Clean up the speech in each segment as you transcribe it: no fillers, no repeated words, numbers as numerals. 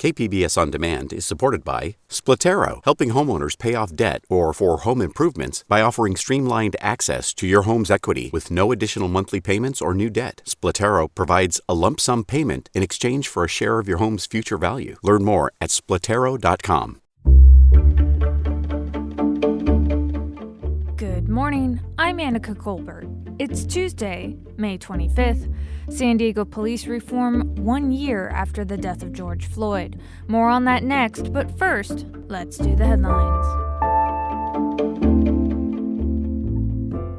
KPBS On Demand is supported by Splatero, helping homeowners pay off debt or for home improvements by offering streamlined access to your home's equity with no additional monthly payments or new debt. Splatero provides a lump sum payment in exchange for a share of your home's future value. Learn more at splatero.com. Good morning, I'm Annika Colbert. It's Tuesday, May 25th. San Diego police reform 1 year after the death of George Floyd. More on that next, but first, let's do the headlines.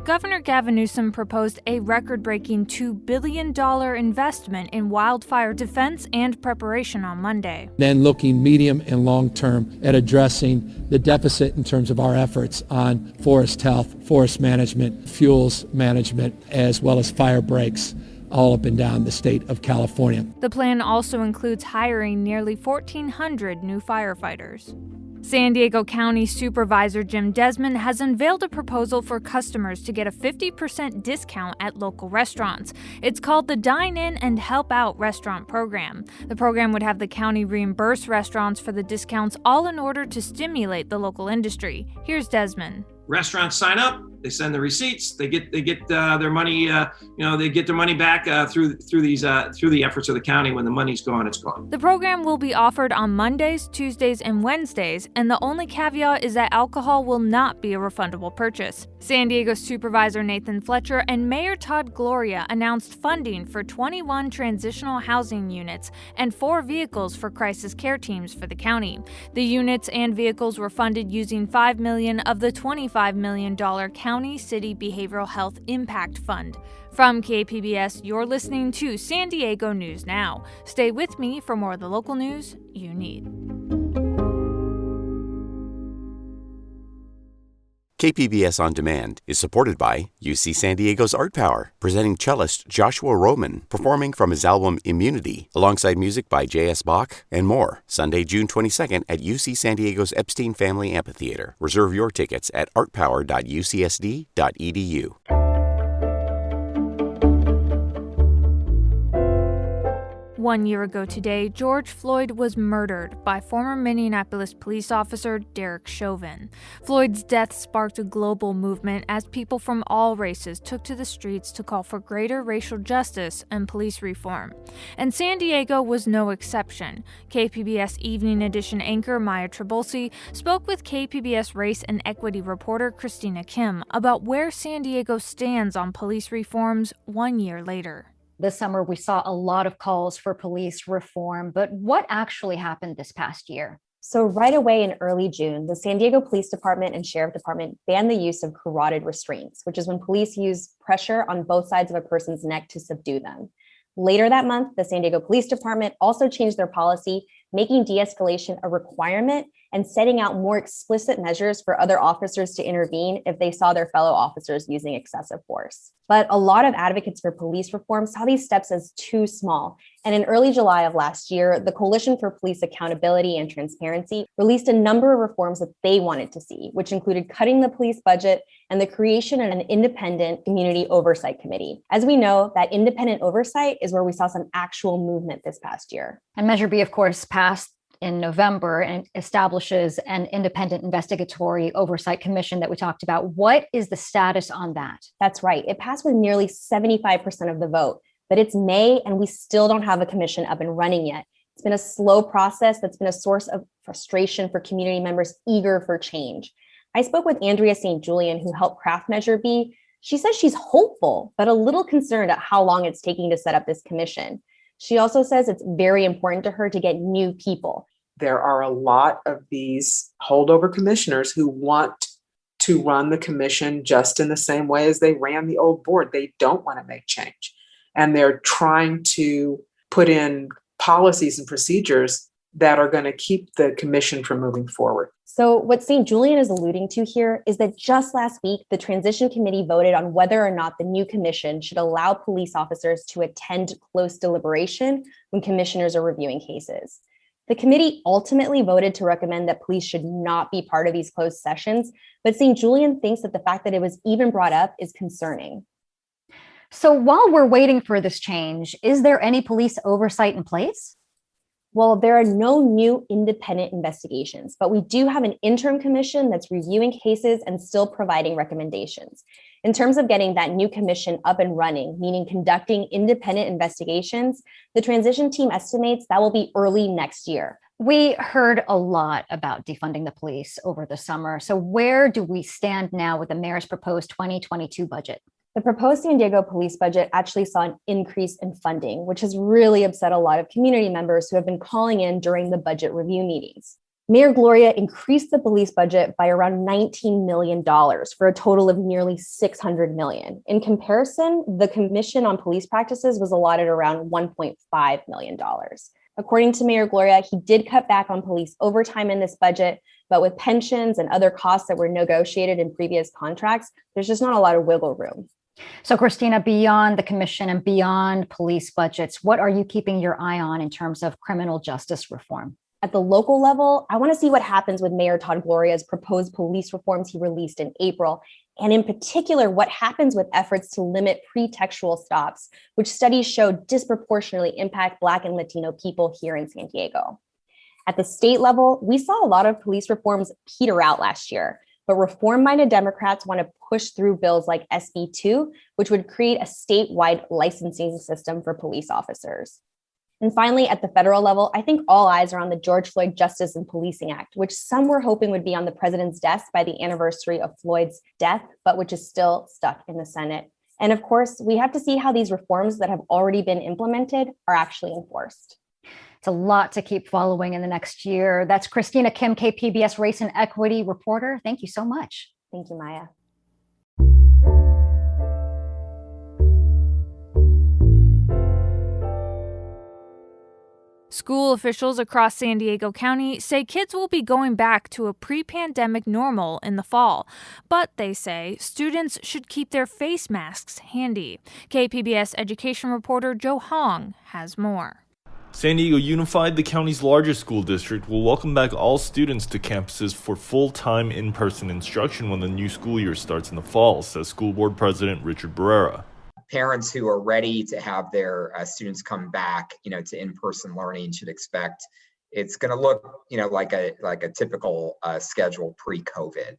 Governor Gavin Newsom proposed a record-breaking $2 billion investment in wildfire defense and preparation on Monday. Then looking medium and long term at addressing the deficit in terms of our efforts on forest health, forest management, fuels management, as well as fire breaks all up and down the state of California. The plan also includes hiring nearly 1,400 new firefighters. San Diego County Supervisor Jim Desmond has unveiled a proposal for customers to get a 50% discount at local restaurants. It's called the Dine In and Help Out Restaurant Program. The program would have the county reimburse restaurants for the discounts, all in order to stimulate the local industry. Here's Desmond. Restaurants sign up, they send the receipts, they get their money, they get their money back through the efforts of the county. When the money's gone, it's gone. The program will be offered on Mondays, Tuesdays, and Wednesdays, and the only caveat is that alcohol will not be a refundable purchase. San Diego Supervisor Nathan Fletcher and Mayor Todd Gloria announced funding for 21 transitional housing units and 4 vehicles for crisis care teams for the county. The units and vehicles were funded using $5 million of the $25 million County City Behavioral Health Impact Fund. From KPBS, you're listening to San Diego News Now. Stay with me for more of the local news you need. KPBS On Demand is supported by UC San Diego's Art Power, presenting cellist Joshua Roman, performing from his album Immunity, alongside music by J.S. Bach and more. Sunday, June 22nd at UC San Diego's Epstein Family Amphitheater. Reserve your tickets at artpower.ucsd.edu. 1 year ago today, George Floyd was murdered by former Minneapolis police officer Derek Chauvin. Floyd's death sparked a global movement as people from all races took to the streets to call for greater racial justice and police reform. And San Diego was no exception. KPBS Evening Edition anchor Maya Trabolsi spoke with KPBS race and equity reporter Christina Kim about where San Diego stands on police reforms 1 year later. This summer, we saw a lot of calls for police reform, but what actually happened this past year? So right away in early June, the San Diego Police Department and Sheriff Department banned the use of carotid restraints, which is when police use pressure on both sides of a person's neck to subdue them. Later that month, the San Diego Police Department also changed their policy, making de-escalation a requirement and setting out more explicit measures for other officers to intervene if they saw their fellow officers using excessive force. But a lot of advocates for police reform saw these steps as too small. And in early July of last year, the Coalition for Police Accountability and Transparency released a number of reforms that they wanted to see, which included cutting the police budget and the creation of an independent community oversight committee. As we know, that independent oversight is where we saw some actual movement this past year. And Measure B, of course, passed in November and establishes an independent investigatory oversight commission that we talked about. What is the status on that? That's right. It passed with nearly 75% of the vote, but it's May and we still don't have a commission up and running yet. It's been a slow process that's been a source of frustration for community members eager for change. I spoke with Andrea St. Julian, who helped craft Measure B. She says she's hopeful, but a little concerned at how long it's taking to set up this commission. She also says it's very important to her to get new people. There are a lot of these holdover commissioners who want to run the commission just in the same way as they ran the old board. They don't want to make change. And they're trying to put in policies and procedures that are going to keep the commission from moving forward. So what St. Julian is alluding to here is that just last week, the transition committee voted on whether or not the new commission should allow police officers to attend close deliberation when commissioners are reviewing cases. The committee ultimately voted to recommend that police should not be part of these closed sessions, but St. Julian thinks that the fact that it was even brought up is concerning. So while we're waiting for this change, is there any police oversight in place? Well, there are no new independent investigations, but we do have an interim commission that's reviewing cases and still providing recommendations. In terms of getting that new commission up and running, meaning conducting independent investigations, the transition team estimates that will be early next year. We heard a lot about defunding the police over the summer. So where do we stand now with the mayor's proposed 2022 budget? The proposed San Diego police budget actually saw an increase in funding, which has really upset a lot of community members who have been calling in during the budget review meetings. Mayor Gloria increased the police budget by around $19 million for a total of nearly $600 million. In comparison, the Commission on Police Practices was allotted around $1.5 million. According to Mayor Gloria, he did cut back on police overtime in this budget, but with pensions and other costs that were negotiated in previous contracts, there's just not a lot of wiggle room. So, Christina, beyond the commission and beyond police budgets, what are you keeping your eye on in terms of criminal justice reform? At the local level, I want to see what happens with Mayor Todd Gloria's proposed police reforms he released in April, and in particular, what happens with efforts to limit pretextual stops, which studies show disproportionately impact Black and Latino people here in San Diego. At the state level, we saw a lot of police reforms peter out last year, but reform-minded Democrats want to push through bills like SB 2, which would create a statewide licensing system for police officers. And finally, at the federal level, I think all eyes are on the George Floyd Justice and Policing Act, which some were hoping would be on the president's desk by the anniversary of Floyd's death, but which is still stuck in the Senate. And of course, we have to see how these reforms that have already been implemented are actually enforced. It's a lot to keep following in the next year. That's Christina Kim, KPBS Race and Equity reporter. Thank you so much. Thank you, Maya. School officials across San Diego County say kids will be going back to a pre-pandemic normal in the fall. But they say students should keep their face masks handy. KPBS education reporter Joe Hong has more. San Diego Unified, the county's largest school district, will welcome back all students to campuses for full-time in-person instruction when the new school year starts in the fall, says School Board President Richard Barrera. Parents who are ready to have their students come back, to in-person learning should expect it's going to look, like a typical schedule pre-COVID.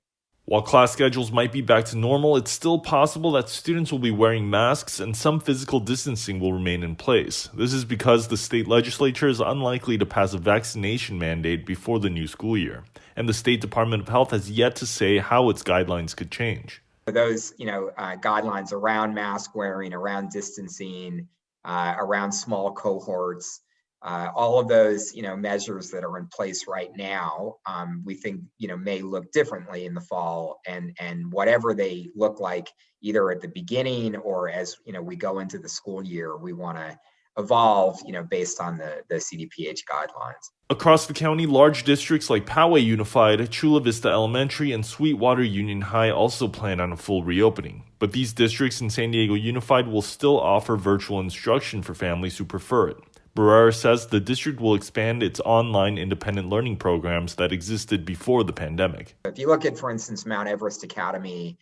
While class schedules might be back to normal, it's still possible that students will be wearing masks and some physical distancing will remain in place. This is because the state legislature is unlikely to pass a vaccination mandate before the new school year, and the State Department of Health has yet to say how its guidelines could change. Those, guidelines around mask wearing, around distancing, around small cohorts, all of those, measures that are in place right now, we think, may look differently in the fall, and whatever they look like, either at the beginning or as, we go into the school year, we want to evolve, based on the CDPH guidelines. Across the county, large districts like Poway Unified, Chula Vista Elementary, and Sweetwater Union High also plan on a full reopening. But these districts in San Diego Unified will still offer virtual instruction for families who prefer it. Barrera says the district will expand its online independent learning programs that existed before the pandemic. If you look at, for instance, Mount Everest Academy,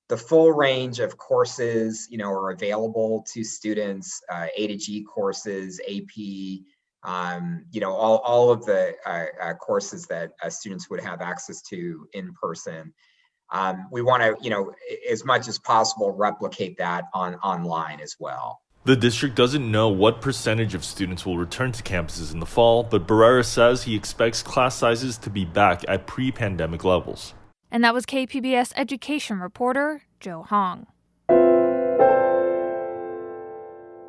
the full range of courses, are available to students, A to G courses, AP, all of the courses that students would have access to in person. We want to, as much as possible, replicate that online as well. The district doesn't know what percentage of students will return to campuses in the fall, but Barrera says he expects class sizes to be back at pre-pandemic levels. And that was KPBS education reporter Joe Hong.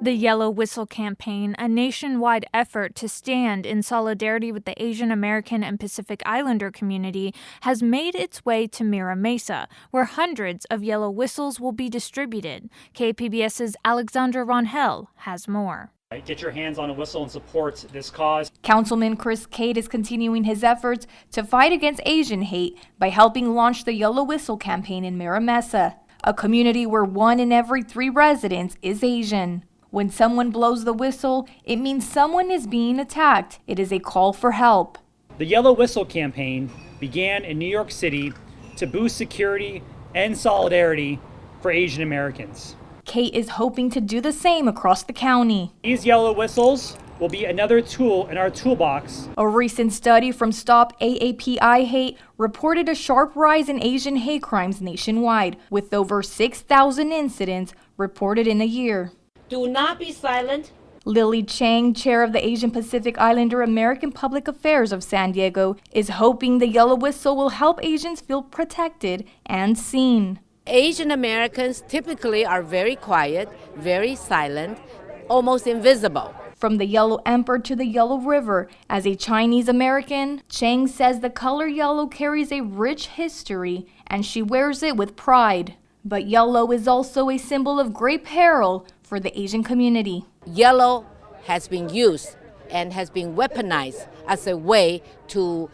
The Yellow Whistle campaign, a nationwide effort to stand in solidarity with the Asian American and Pacific Islander community, has made its way to Mira Mesa, where hundreds of yellow whistles will be distributed. KPBS's Alexandra Rangel has more. Get your hands on a whistle and support this cause. Councilman Chris Cade is continuing his efforts to fight against Asian hate by helping launch the Yellow Whistle campaign in Mira Mesa, a community where 1 in every 3 residents is Asian. When someone blows the whistle, it means someone is being attacked. It is a call for help. The Yellow Whistle campaign began in New York City to boost security and solidarity for Asian Americans. Kate is hoping to do the same across the county. These yellow whistles will be another tool in our toolbox. A recent study from Stop AAPI Hate reported a sharp rise in Asian hate crimes nationwide, with over 6,000 incidents reported in a year. Do not be silent. Lily Chang, chair of the Asian Pacific Islander American Public Affairs of San Diego, is hoping the yellow whistle will help Asians feel protected and seen. Asian Americans typically are very quiet, very silent, almost invisible. From the Yellow Emperor to the Yellow River, as a Chinese American, Chang says the color yellow carries a rich history and she wears it with pride. But yellow is also a symbol of great peril for the Asian community. Yellow has been used and has been weaponized as a way to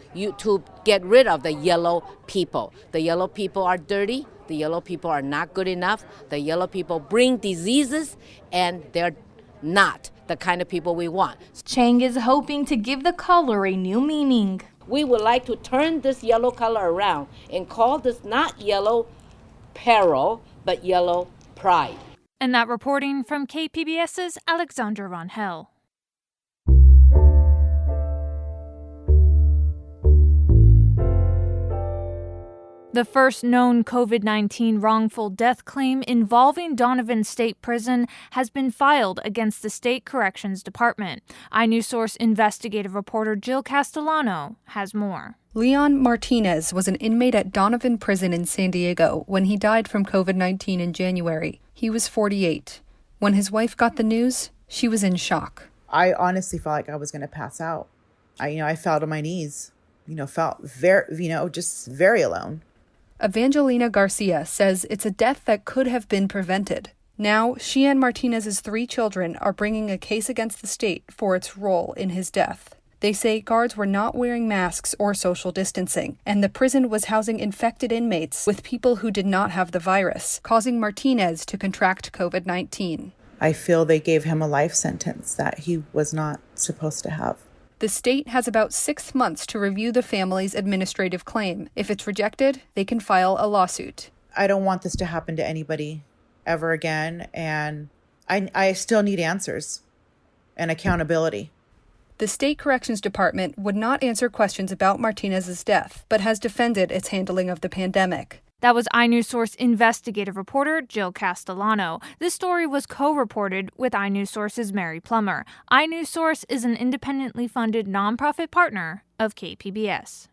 get rid of the yellow people. The yellow people are dirty. The yellow people are not good enough. The yellow people bring diseases, and they're not the kind of people we want. Chang is hoping to give the color a new meaning. We would like to turn this yellow color around and call this not yellow peril, but yellow pride. And that reporting from KPBS's Alexandra Rangel. The first known COVID-19 wrongful death claim involving Donovan State Prison has been filed against the State Corrections Department. iNewsSource investigative reporter Jill Castellano has more. Leon Martinez was an inmate at Donovan Prison in San Diego when he died from COVID-19 in January. He was 48. When his wife got the news, she was in shock. I honestly felt like I was going to pass out. I fell to my knees, felt very, just very alone. Evangelina Garcia says it's a death that could have been prevented. Now, she and Martinez's 3 children are bringing a case against the state for its role in his death. They say guards were not wearing masks or social distancing, and the prison was housing infected inmates with people who did not have the virus, causing Martinez to contract COVID-19. I feel they gave him a life sentence that he was not supposed to have. The state has about 6 months to review the family's administrative claim. If it's rejected, they can file a lawsuit. I don't want this to happen to anybody ever again, and I still need answers and accountability. The State Corrections Department would not answer questions about Martinez's death, but has defended its handling of the pandemic. That was iNewsSource investigative reporter Jill Castellano. This story was co-reported with iNewsSource's Mary Plummer. iNewsSource is an independently funded nonprofit partner of KPBS.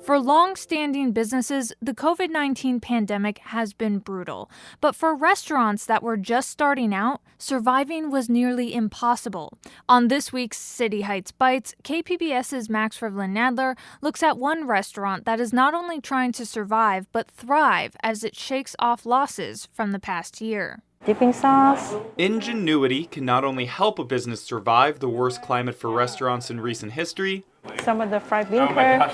For long-standing businesses, the COVID-19 pandemic has been brutal. But for restaurants that were just starting out, surviving was nearly impossible. On this week's City Heights Bites, KPBS's Max Rivlin-Nadler looks at one restaurant that is not only trying to survive, but thrive as it shakes off losses from the past year. Dipping sauce. Ingenuity can not only help a business survive the worst climate for restaurants in recent history, some of the fried bean curd.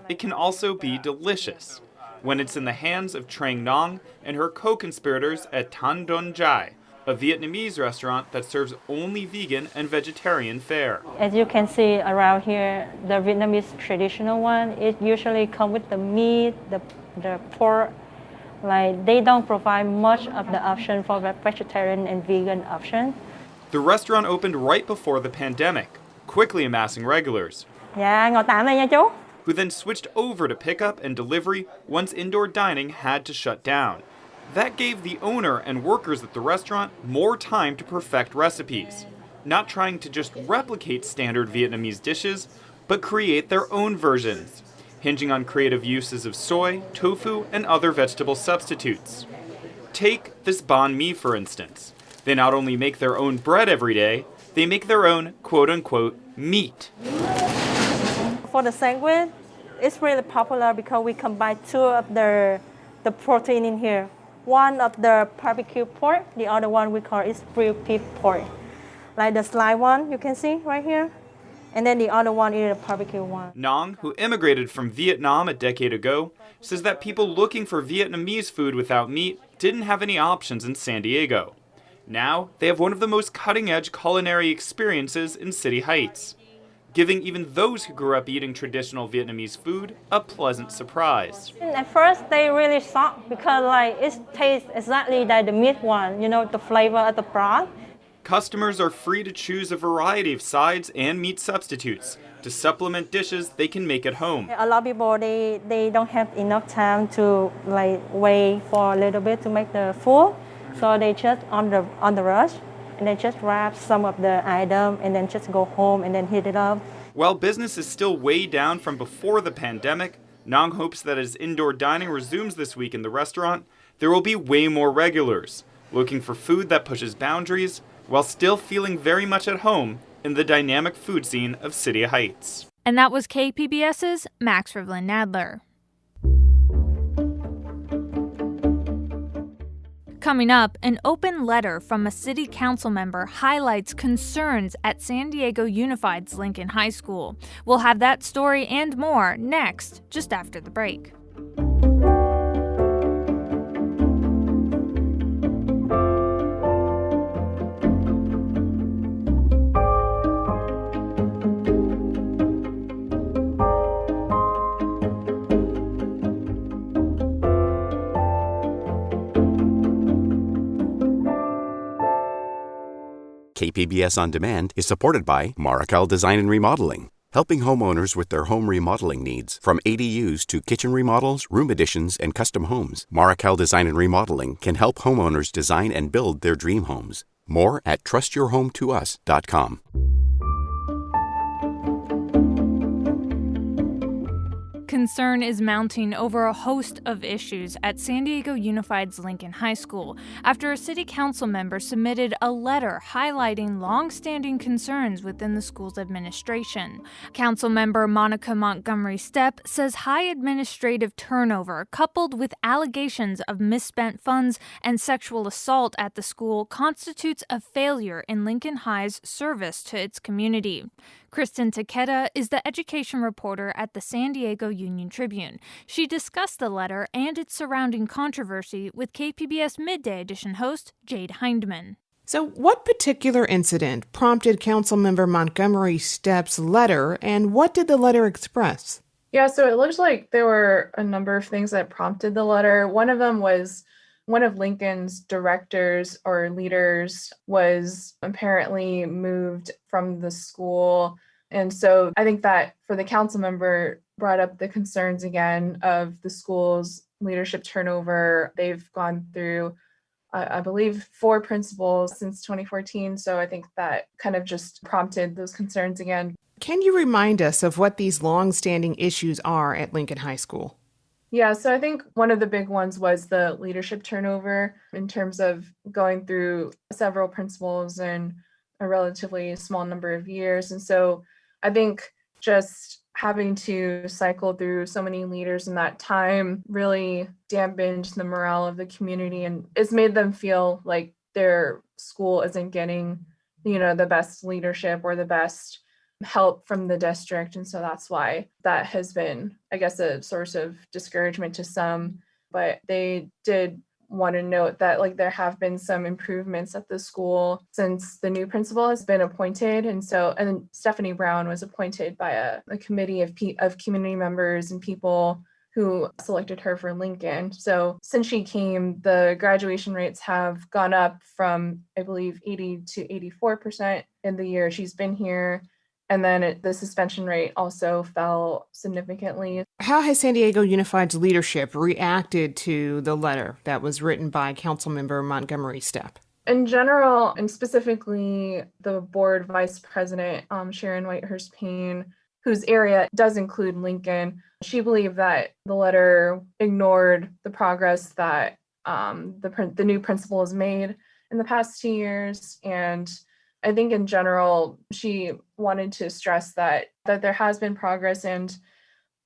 It can also be delicious when it's in the hands of Trang Nong and her co-conspirators at Tan Don Jai, a Vietnamese restaurant that serves only vegan and vegetarian fare. As you can see around here, the Vietnamese traditional one, it usually comes with the meat, the pork. Like, they don't provide much of the option for the vegetarian and vegan option. The restaurant opened right before the pandemic, quickly amassing regulars. Dạ, ngồi tạm đây nha chú. Who then switched over to pickup and delivery once indoor dining had to shut down. That gave the owner and workers at the restaurant more time to perfect recipes, not trying to just replicate standard Vietnamese dishes, but create their own versions, hinging on creative uses of soy, tofu, and other vegetable substitutes. Take this banh mi, for instance. They not only make their own bread every day, they make their own quote-unquote meat. For the sandwich, it's really popular because we combine 2 of the protein in here. One of the barbecue pork, the other one we call is grilled beef pork. Like the sliced one you can see right here. And then the other one is the barbecue one. Nong, who immigrated from Vietnam a decade ago, says that people looking for Vietnamese food without meat didn't have any options in San Diego. Now, they have one of the most cutting-edge culinary experiences in City Heights, giving even those who grew up eating traditional Vietnamese food a pleasant surprise. At first, they really shocked because it tastes exactly like the meat one, the flavor of the broth. Customers are free to choose a variety of sides and meat substitutes to supplement dishes they can make at home. A lot of people, they don't have enough time to wait for a little bit to make the food. So they just on the rush, and they just grab some of the item and then just go home and then heat it up. While business is still way down from before the pandemic, Nong hopes that as indoor dining resumes this week in the restaurant, there will be way more regulars, looking for food that pushes boundaries while still feeling very much at home in the dynamic food scene of City Heights. And that was KPBS's Max Rivlin Nadler. Coming up, an open letter from a city council member highlights concerns at San Diego Unified's Lincoln High School. We'll have that story and more next, just after the break. KPBS On Demand is supported by Markel Design and Remodeling, helping homeowners with their home remodeling needs. From ADUs to kitchen remodels, room additions, and custom homes, Markel Design and Remodeling can help homeowners design and build their dream homes. More at trustyourhometous.com. Concern is mounting over a host of issues at San Diego Unified's Lincoln High School after a city council member submitted a letter highlighting long-standing concerns within the school's administration. Council member Monica Montgomery Stepp says high administrative turnover coupled with allegations of misspent funds and sexual assault at the school constitutes a failure in Lincoln High's service to its community. Kristen Takeda is the education reporter at the San Diego Union Tribune. She discussed the letter and its surrounding controversy with KPBS Midday Edition host Jade Hindman. So what particular incident prompted Councilmember Montgomery Stepp's letter, and what did the letter express? Yeah, so it looks like there were a number of things that prompted the letter. One of them was one of Lincoln's directors or leaders was apparently moved from the school. And so I think that for the council member brought up the concerns again of the school's leadership turnover. They've gone through, I believe, 4 principals since 2014. So I think that kind of just prompted those concerns again. Can you remind us of what these long-standing issues are at Lincoln High School? Yeah, so I think one of the big ones was the leadership turnover in terms of going through several principals in a relatively small number of years. And so I think just having to cycle through so many leaders in that time really dampened the morale of the community, and it's made them feel like their school isn't getting, the best leadership or the best help from the district. And so that's why that has been, I guess, a source of discouragement to some. But they did want to note that there have been some improvements at the school since the new principal has been appointed. And Stephanie Brown was appointed by a committee of community members and people who selected her for Lincoln. So since she came, the graduation rates have gone up from, I believe, 80 to 84% in the year she's been here. And then the suspension rate also fell significantly. How has San Diego Unified's leadership reacted to the letter that was written by Councilmember Montgomery Stepp? In general, and specifically the board vice president, Sharon Whitehurst Payne, whose area does include Lincoln, she believed that the letter ignored the progress that the new principal has made in the past 2 years. And I think in general, she wanted to stress that there has been progress, and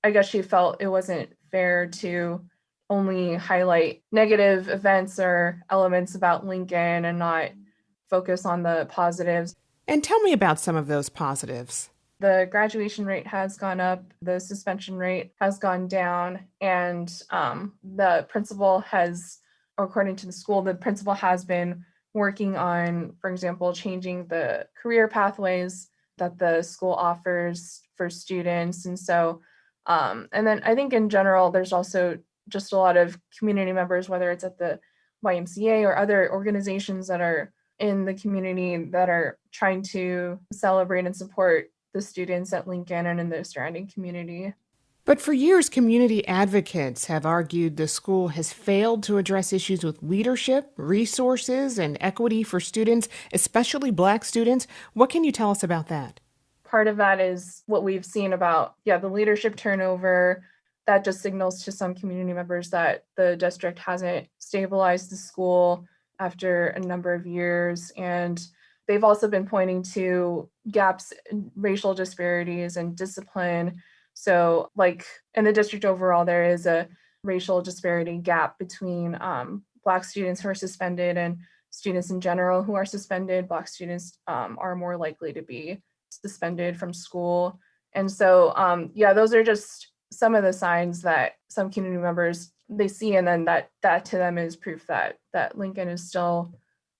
I guess she felt it wasn't fair to only highlight negative events or elements about Lincoln and not focus on the positives. And tell me about some of those positives. The graduation rate has gone up, the suspension rate has gone down, and the principal has, according to the school, the principal has been working on, for example, changing the career pathways that the school offers for students. And so, and then I think in general, there's also just a lot of community members, whether it's at the YMCA or other organizations that are in the community that are trying to celebrate and support the students at Lincoln and in the surrounding community. But for years, community advocates have argued the school has failed to address issues with leadership, resources, and equity for students, especially Black students. What can you tell us about that? Part of that is what we've seen about, the leadership turnover. That just signals to some community members that the district hasn't stabilized the school after a number of years. And they've also been pointing to gaps in racial disparities and discipline. So like in the district overall, there is a racial disparity gap between Black students who are suspended and students in general who are suspended. Black students are more likely to be suspended from school. And so, those are just some of the signs that some community members, they see, and then that to them is proof that Lincoln is still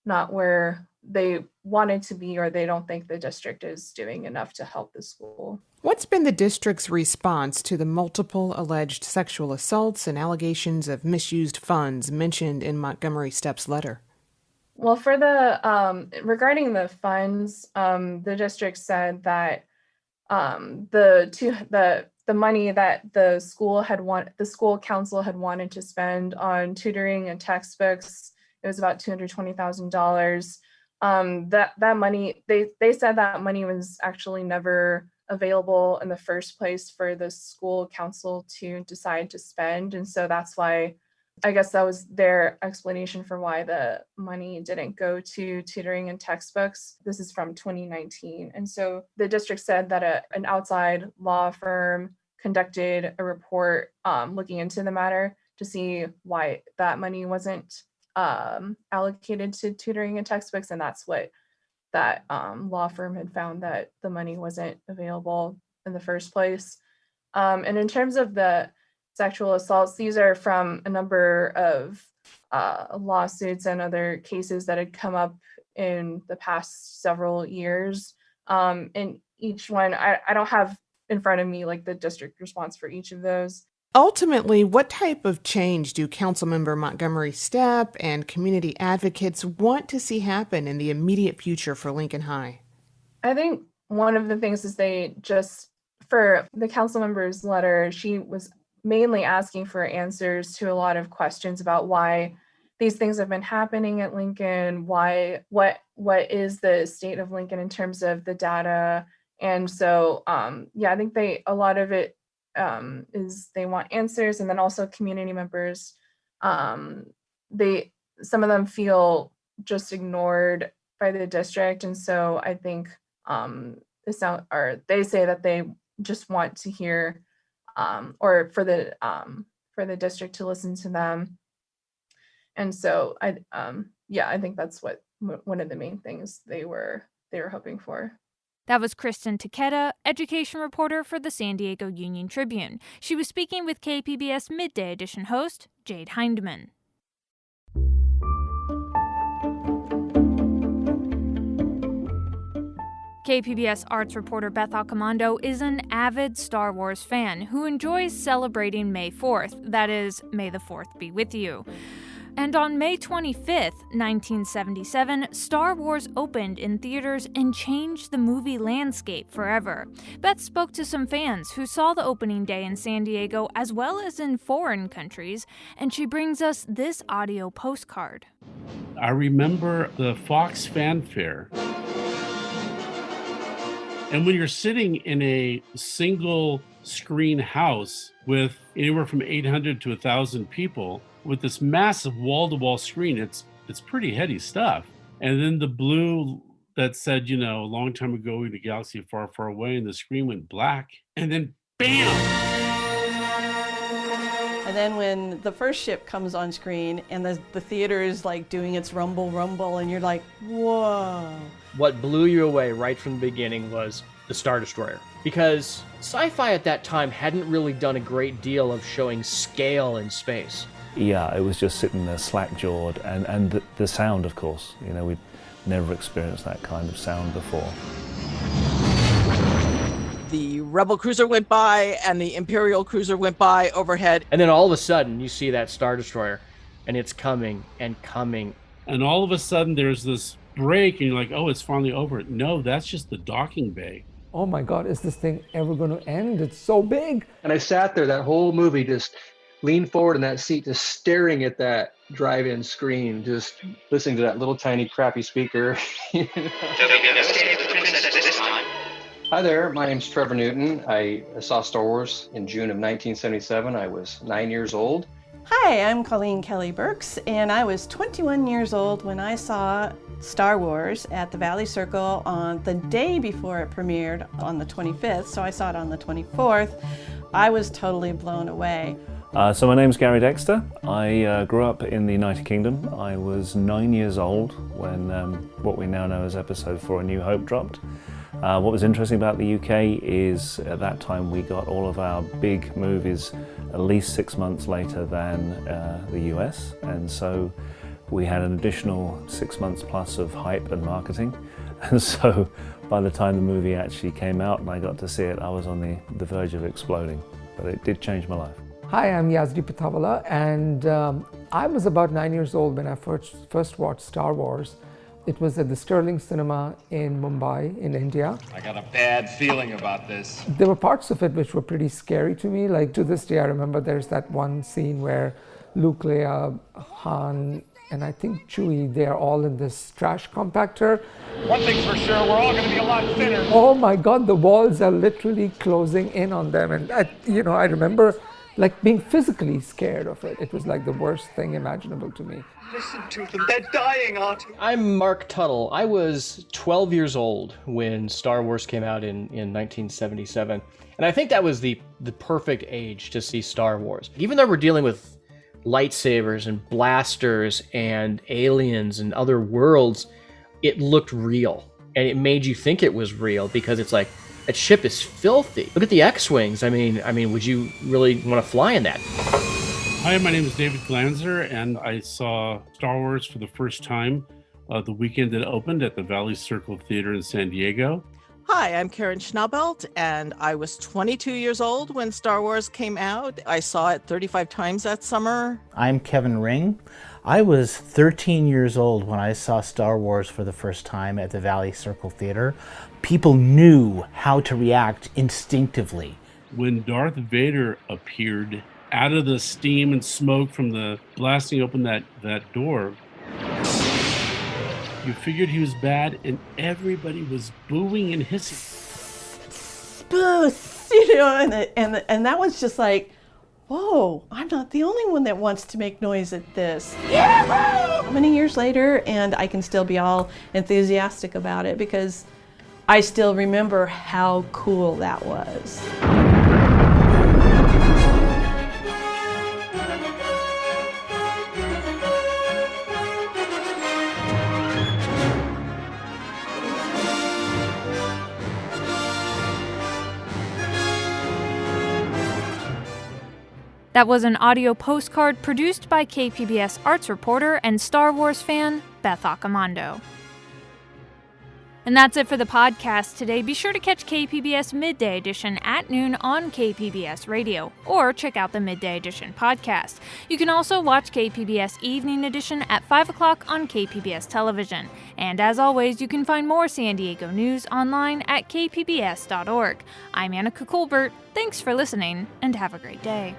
not where they wanted to be, or they don't think the district is doing enough to help the school. What's been the district's response to the multiple alleged sexual assaults and allegations of misused funds mentioned in Montgomery Stepp's letter? Well, for the regarding the funds, the district said that the money that the school council had wanted to spend on tutoring and textbooks, it was about $220,000. That money, they said that money was actually never available in the first place for the school council to decide to spend. And so that's why, I guess that was their explanation for why the money didn't go to tutoring and textbooks. This is from 2019. And so the district said that an outside law firm conducted a report looking into the matter to see why that money wasn't allocated to tutoring and textbooks. And that's what that law firm had found, that the money wasn't available in the first place. And in terms of the sexual assaults, these are from a number of lawsuits and other cases that had come up in the past several years. And each one, I don't have in front of me like the district response for each of those. Ultimately, what type of change do Councilmember Montgomery Stepp and community advocates want to see happen in the immediate future for Lincoln High? I think one of the things is for the council member's letter, she was mainly asking for answers to a lot of questions about why these things have been happening at Lincoln, what is the state of Lincoln in terms of the data. And so, I think a lot of it is they want answers, and then also community members, some of them feel just ignored by the district. And so I think they say that they just want to hear or for the district to listen to them. And so I think that's what one of the main things they were hoping for. That was Kristen Takeda, education reporter for the San Diego Union Tribune. She was speaking with KPBS Midday Edition host Jade Hindman. KPBS arts reporter Beth Accomando is an avid Star Wars fan who enjoys celebrating May 4th, that is, May the 4th be with you. And on May 25th, 1977, Star Wars opened in theaters and changed the movie landscape forever. Beth spoke to some fans who saw the opening day in San Diego as well as in foreign countries, and she brings us this audio postcard. I remember the Fox fanfare. And when you're sitting in a single screen house with anywhere from 800 to 1,000 people, with this massive wall-to-wall screen, it's pretty heady stuff. And then the blue that said, a long time ago in a galaxy far, far away, and the screen went black, and then bam! And then when the first ship comes on screen and the theater is like doing its rumble, and you're like, whoa. What blew you away right from the beginning was the Star Destroyer. Because sci-fi at that time hadn't really done a great deal of showing scale in space. Yeah, it was just sitting there slack-jawed, and the sound, of course. We'd never experienced that kind of sound before. The Rebel cruiser went by, and the Imperial cruiser went by overhead. And then all of a sudden, you see that Star Destroyer, and it's coming and coming. And all of a sudden, there's this break and you're like, oh, it's finally over. No, that's just the docking bay. Oh my God, is this thing ever going to end? It's so big. And I sat there that whole movie, just leaned forward in that seat, just staring at that drive-in screen, just listening to that little tiny crappy speaker. Hi there, my name's Trevor Newton. I saw Star Wars in June of 1977. I was 9 years old. Hi, I'm Colleen Kelly Burks, and I was 21 years old when I saw Star Wars at the Valley Circle on the day before it premiered on the 25th, so I saw it on the 24th. I was totally blown away. So my name's Gary Dexter. I grew up in the United Kingdom. I was 9 years old when what we now know as Episode 4, A New Hope dropped. What was interesting about the UK is at that time we got all of our big movies at least 6 months later than the US, and so we had an additional 6 months plus of hype and marketing. And so by the time the movie actually came out and I got to see it, I was on the verge of exploding. But it did change my life. Hi, I'm Yazdi Patavala, and I was about 9 years old when I first watched Star Wars. It was at the Sterling Cinema in Mumbai, in India. I got a bad feeling about this. There were parts of it which were pretty scary to me. Like to this day, I remember there's that one scene where Luke, Leia, Han, and I think Chewie, they're all in this trash compactor. One thing's for sure, we're all going to be a lot thinner. Oh my God, the walls are literally closing in on them. And I remember like being physically scared of it. It was like the worst thing imaginable to me. Listen to them, they're dying, Auntie. I'm Mark Tuttle. I was 12 years old when Star Wars came out in 1977. And I think that was the perfect age to see Star Wars. Even though we're dealing with lightsabers and blasters and aliens and other worlds, it looked real. And it made you think it was real because it's like, that ship is filthy. Look at the X-Wings. I mean, would you really want to fly in that? Hi, my name is David Glanzer, and I saw Star Wars for the first time the weekend it opened at the Valley Circle Theater in San Diego. Hi, I'm Karen Schnabelt, and I was 22 years old when Star Wars came out. I saw it 35 times that summer. I'm Kevin Ring. I was 13 years old when I saw Star Wars for the first time at the Valley Circle Theater. People knew how to react instinctively. When Darth Vader appeared out of the steam and smoke from the blasting open that door, you figured he was bad, and everybody was booing and hissing. Boo! You know, and that was just like, whoa, I'm not the only one that wants to make noise at this. How many years later, and I can still be all enthusiastic about it because I still remember how cool that was. That was an audio postcard produced by KPBS arts reporter and Star Wars fan, Beth Accomando. And that's it for the podcast today. Be sure to catch KPBS Midday Edition at noon on KPBS Radio, or check out the Midday Edition podcast. You can also watch KPBS Evening Edition at 5 o'clock on KPBS Television. And as always, you can find more San Diego news online at kpbs.org. I'm Annika Colbert. Thanks for listening, and have a great day.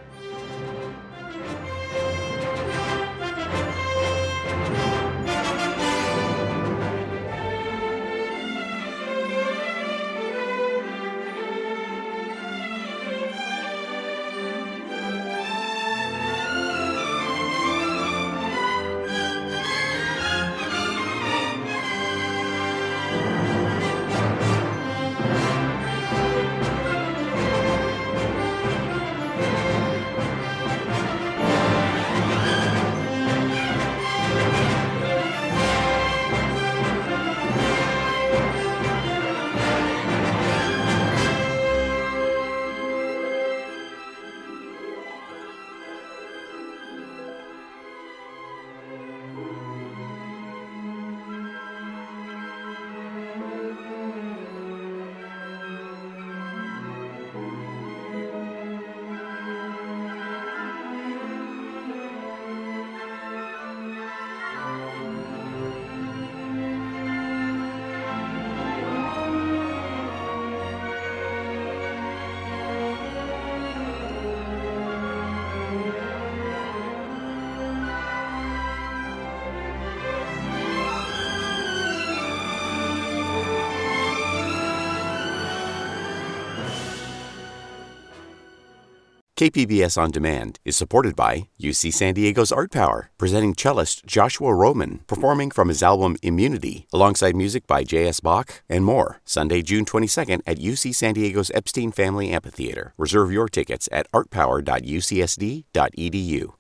KPBS On Demand is supported by UC San Diego's Art Power, presenting cellist Joshua Roman, performing from his album Immunity, alongside music by J.S. Bach and more. Sunday, June 22nd at UC San Diego's Epstein Family Amphitheater. Reserve your tickets at artpower.ucsd.edu.